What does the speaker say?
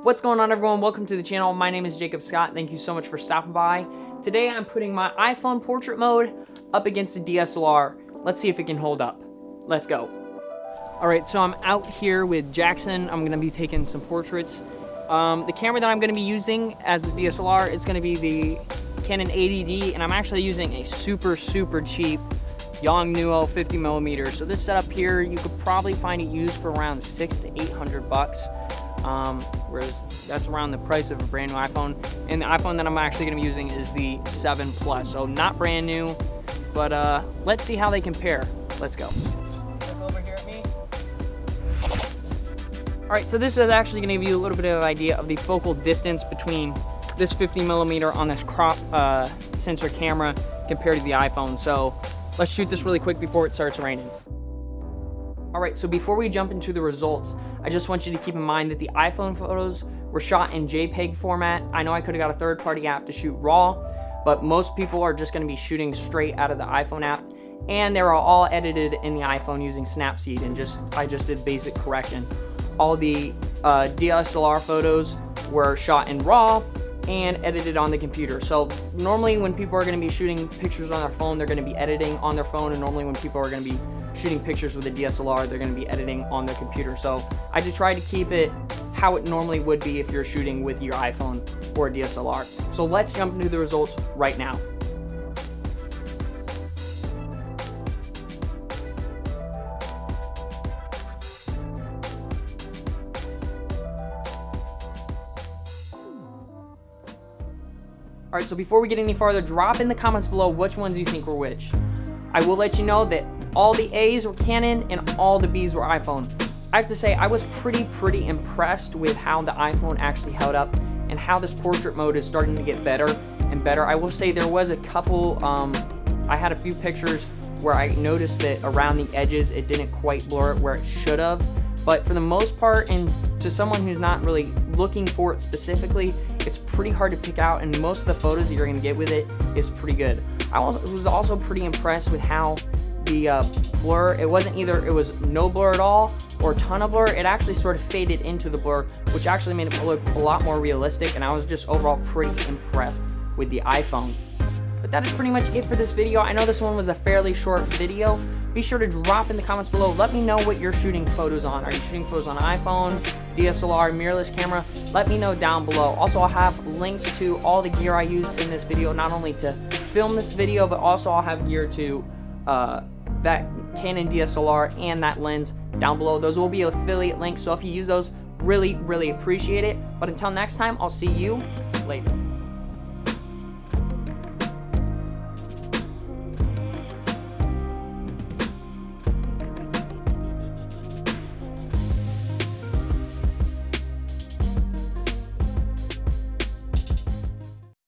What's going on, everyone? Welcome to the channel. My name is Jacob Scott. Thank you so much for stopping by. Today I'm putting my iPhone portrait mode up against the DSLR. Let's see if it can hold up. Let's go. All right, so I'm out here with Jackson. I'm gonna be taking some portraits. The camera that I'm gonna be using as the DSLR is gonna be the Canon 80D, and I'm actually using a super cheap Yongnuo 50mm. So this setup here, you could probably find it used for around $600 to $800. Whereas that's around the price of a brand new iPhone. And the iPhone that I'm actually going to be using is the 7 Plus. So not brand new, but let's see how they compare. Let's go. Look over here at me. All right, so this is actually going to give you a little bit of an idea of the focal distance between this 50mm on this crop sensor camera compared to the iPhone. So let's shoot this really quick before it starts raining. All right, so before we jump into the results, I just want you to keep in mind that the iPhone photos were shot in JPEG format. I know I could have got a third-party app to shoot RAW, but most people are just gonna be shooting straight out of the iPhone app, and they were all edited in the iPhone using Snapseed, and I just did basic correction. All the DSLR photos were shot in RAW and edited on the computer. So normally when people are gonna be shooting pictures on their phone, they're gonna be editing on their phone, and normally when people are gonna be shooting pictures with a DSLR, they're going to be editing on their computer. So I just try to keep it how it normally would be if you're shooting with your iPhone or a DSLR. So let's jump into the results right now. All right, so before we get any farther, drop in the comments below which ones you think were which. I will let you know that all the A's were Canon and all the B's were iPhone. I have to say, I was pretty impressed with how the iPhone actually held up and how this portrait mode is starting to get better and better. I will say there was a couple, I had a few pictures where I noticed that around the edges it didn't quite blur it where it should have. But for the most part, and to someone who's not really looking for it specifically, it's pretty hard to pick out, and most of the photos that you're gonna get with it is pretty good. I was also pretty impressed with how the blur, it was no blur at all or a ton of blur. It actually sort of faded into the blur, which actually made it look a lot more realistic, and I was just overall pretty impressed with the iPhone. But that is pretty much it for this video. I know this one was a fairly short video. Be sure to drop in the comments below. Let me know what you're shooting photos on. Are you shooting photos on an iPhone, DSLR, mirrorless camera? Let me know down below. Also, I'll have links to all the gear I used in this video, not only to film this video, but also I'll have gear to that Canon DSLR and that lens down below. Those will be affiliate links, so if you use those, really appreciate it. But until next time, I'll see you later.